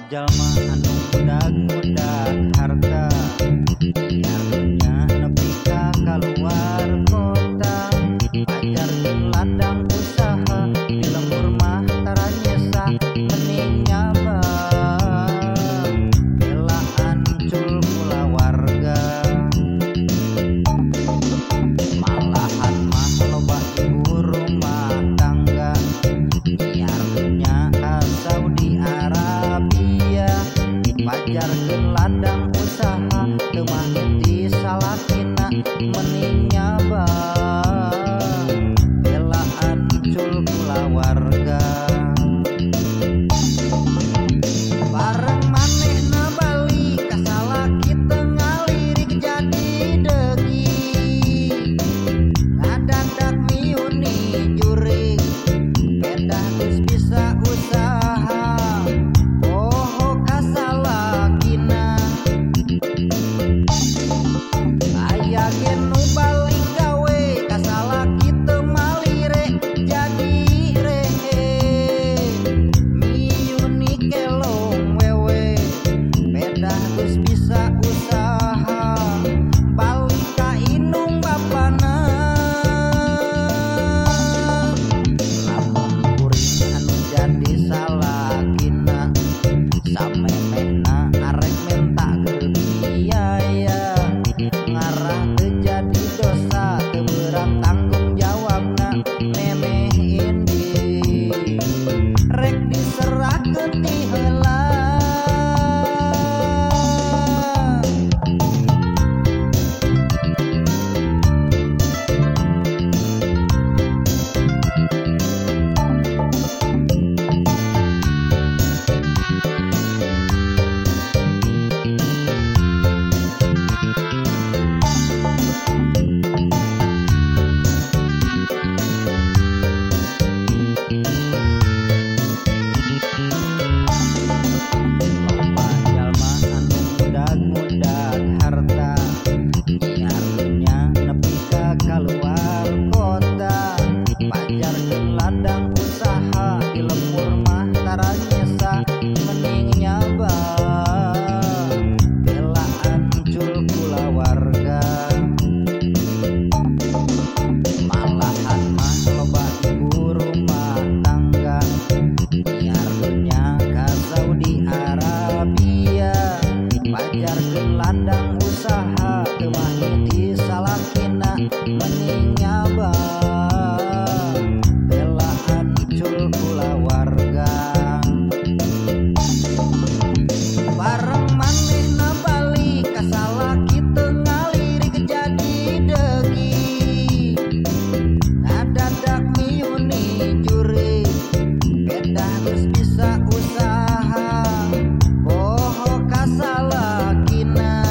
jalma anu mudag-mudag harta nyarnya nepi ka kaluar kota pajar jeung ladang usaha di lembur mah tara nyesa mending nyaba belaan cul kula warga malahan mah loba ibu rumah tangga nyarnya ka Saudi Arabia pajar jeung ladang usaha teu mahiti salakina mending nyaba belaan cul kula warga bareng manehna balik ka salaki teu ngalirik jadi degi ngadadak miuni jurig bedah geus bisa usaha poho ka salakina aya ge nu balik gawe ka salaki teu malire jadi rehe miuni kelong wewe bedah geus bisa usaha balik ka indung bapana lamun kuring anu jadi salakina samemehna arek minta keur biaya ngarah teu jadi dosa teu berat tanggung jawabna memeh indi rek diserahkeun ti heula loba jalma anu mudag-mudag harta nyarnya nepi ka kaluar kota pajar jeung ladang usaha di lembur mah tara nyesa mending nyaba belaan cul kula warga malahan mah loba ibu rumah tangga nyarnya ka Saudi Arabia pajar jeung ladang usaha teu mahiti salakina mending nyaba belaan cul kula warga bareng manehna balik ka salaki teu ngalirik jadi degi ngadadak miuni jurig bedah geus bisa usaha poho ka salakina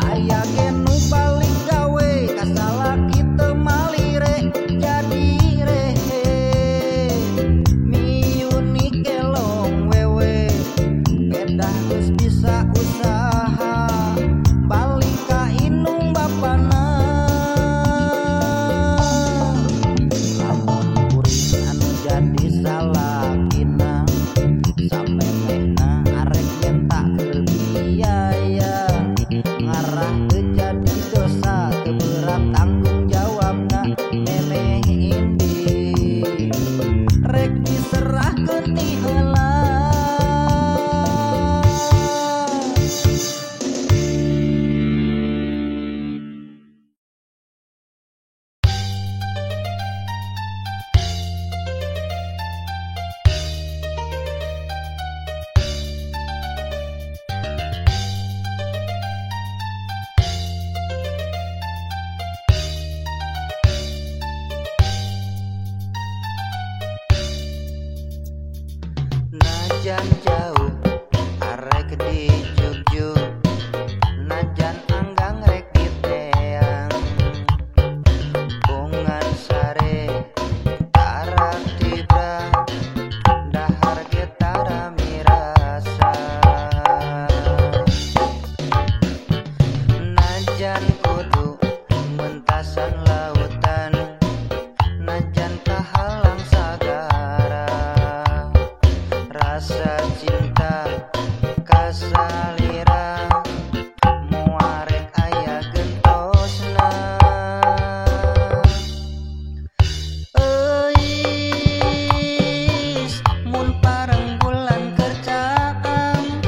aya ge nu balik gawe ka salaki teu malire jadi rehe miuni kelong wewe bedah geus bisa usaha balik ka indung bapana lamun kuring anu jadi salakina samemehna arek minta keur biaya ngarah teu jadi dosa teu berat tanggung jawabna memeh indi rek diserahkeun ti heula najan jauh arek di jugjug najan anggang rek di teang bungan sare tarak tibra dahar ge tara mirasa najan kudu mentasan lautan najan kahalang sagara rasa cinta kasalira muarek aya gentosna euis mun pareng bulan kerjaan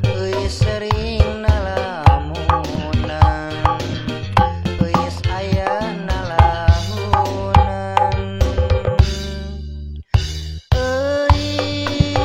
euis sering nalamunan euis aya nalamunan euis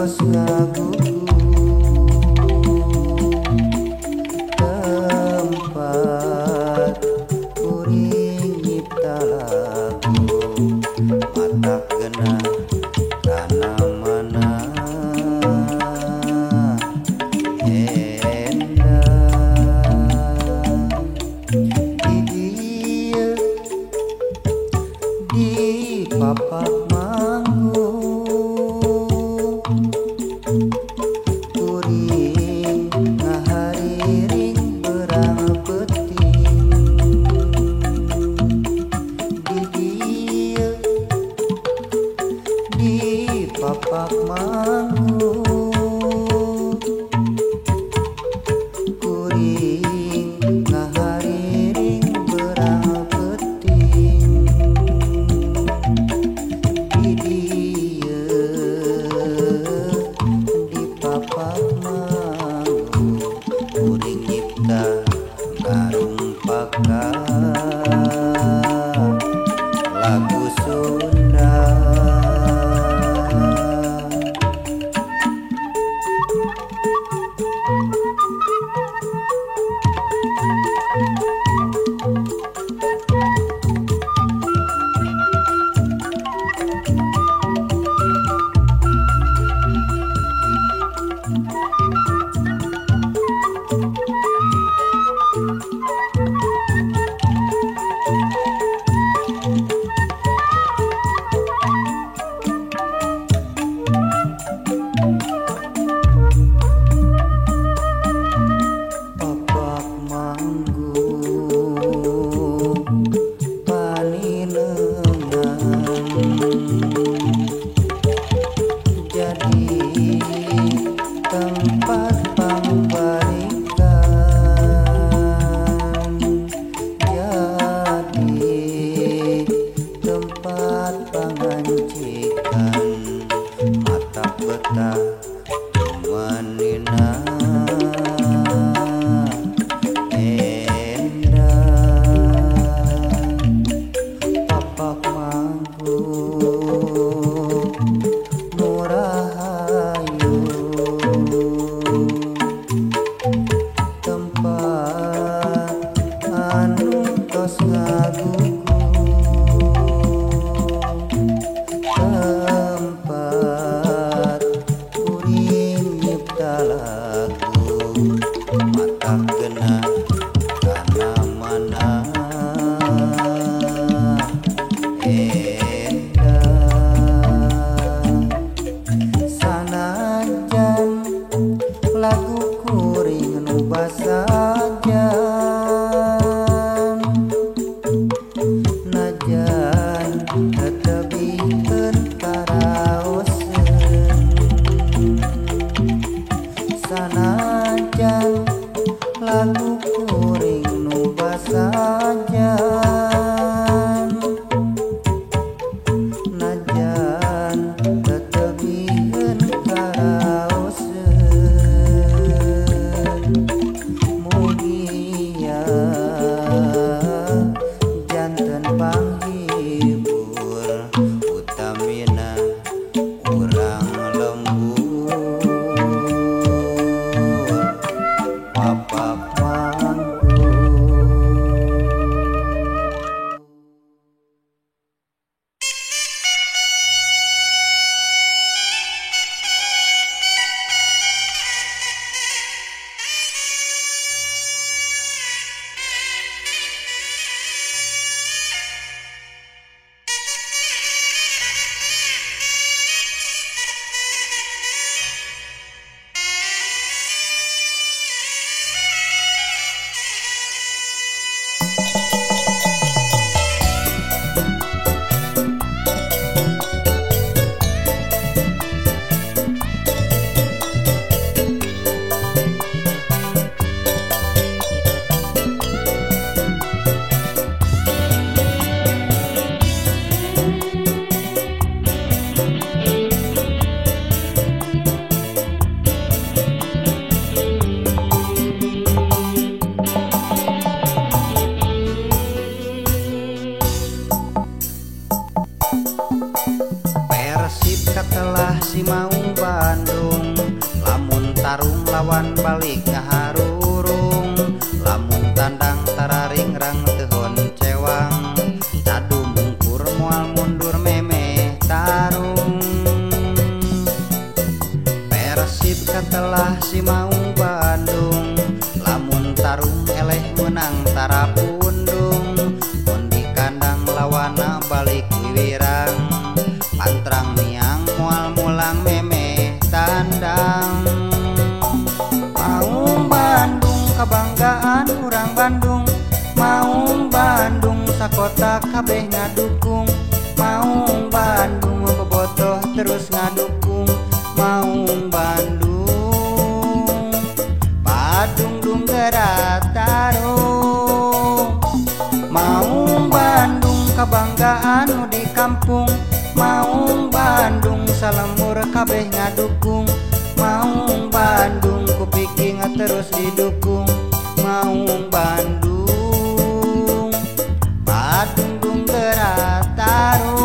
tos ngagugu tempat kuring nyipta lagu mata genah kana mana di papak manggu kuring ngahariring berang peting di dieu di papak manggu kuring ngahariring berang peting di papak manggu kuring nyipta ngarumpakan lagu Sunda. Papak manggu paninengan jadi tempat pambalikan, jadi tempat pangancikan mata betah manina papak manggu murahayu tempat anu tos ngagugu tempat kuring nyipta lagu mata genah kana mana sanajan lagu kuring nu basajan najan tetebikeun karaoseun sanajan lagu kuring nu basajan najan tetebikeun karaoseun mugia janten panghibur utamina urang lembur papak manggu. Persib katelah si Maung Bandung tarung lawan balik ngaharurung, lamun tandang tararingrang tehon cewang, cadu mungkur moal mundur memeh tarung. Persib katelah si Maung Bandung, lamun tarung eleh menang tarapundung, mun di kandang lawana balik wiwirang, pantrang niang moal mulang memeh tandang. Maung Bandung kabanggaan urang Bandung, Maung Bandung sakota kabeh ngadukung, Maung Bandung bobotoh terus ngadukung, Maung Bandung Badung dung gerak tarung. Maung Bandung kabanggaan nu di kampung, Maung Bandung salemur kabeh ngadukung, Maung Bandung kupiki terus didukung, Maung Bandung Badung dung gerak tarung.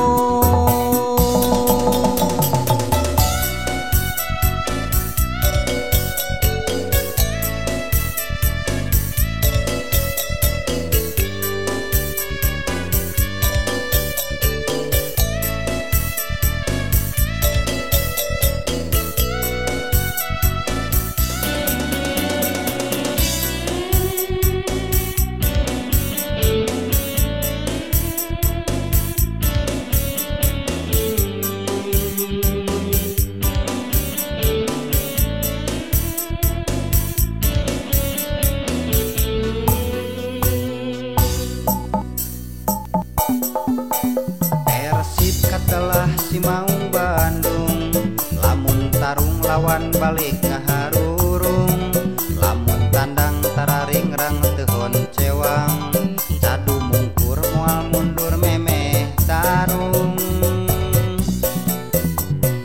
Persib katelah si Maung Bandung, lamun tarung lawan balik ngaharurung, lamun tandang tararingrang tehon cewang, cadu mungkur moal mundur memeh tarung.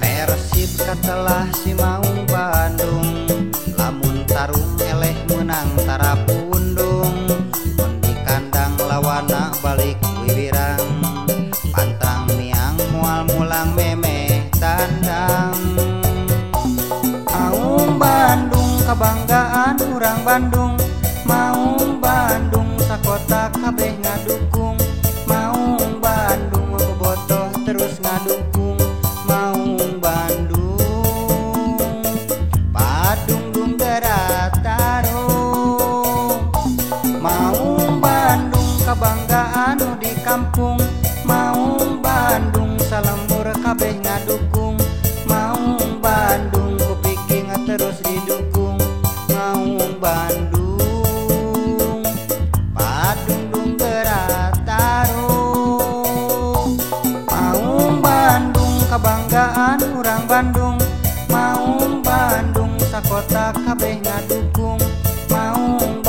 Persib katelah si Maung Bandung, lamun tarung eleh menang tarapundung, mun di kandang lawana balik wiwirang, pantang niang mual mulang memeh tandang. Maung Bandung kabanggaan urang Bandung, Maung Bandung sakota kabeh ngadukung, Maung Bandung bobotoh terus ngadukung, Maung Bandung Badung dung gerak tarung. Maung Bandung kabanggaan nu di kampung, Maung Bandung salemur kabeh ngadukung, Maung Bandung kupiki terus didukung, Maung Bandung Badung dung gerak tarung. Maung Bandung kabanggaan urang Bandung, Maung Bandung sakota kabeh ngadukung, Maung